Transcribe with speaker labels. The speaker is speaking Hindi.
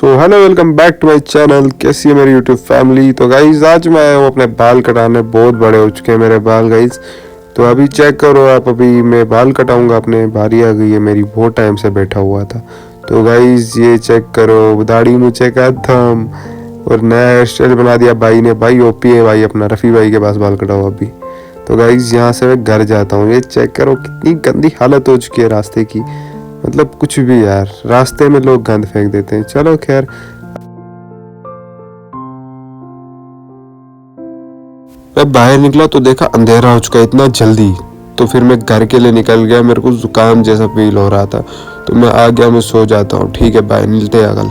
Speaker 1: So hello welcome back to my channel. कैसी है मेरी यूट्यूब फैमिली। तो गाइज आज मैं आया हूँ अपने बाल कटाने। बहुत बड़े हो चुके हैं मेरे बाल गाइज। तो अभी चेक करो आप, अभी मैं बाल कटाऊंगा अपने। बारी आ गई है मेरी, बहुत टाइम से बैठा हुआ था। तो गाइज ये चेक करो, दाढ़ी मुझे का थम और नया हेयर स्टाइल बना दिया भाई ने। भाई ओपी है भाई, अपना रफ़ी भाई के पास बाल कटाओ अभी। तो गाइज यहाँ से मैं घर जाता हूँ। ये चेक करो कितनी गंदी हालत हो चुकी है रास्ते की। मतलब कुछ भी यार, रास्ते में लोग गंद फेंक देते हैं। चलो खैर, मैं बाहर निकला तो देखा अंधेरा हो चुका है इतना जल्दी। तो फिर मैं घर के लिए निकल गया। मेरे को जुकाम जैसा फील हो रहा था तो मैं आ गया, मैं सो जाता हूँ। ठीक है, बाय, मिलते हैं कल।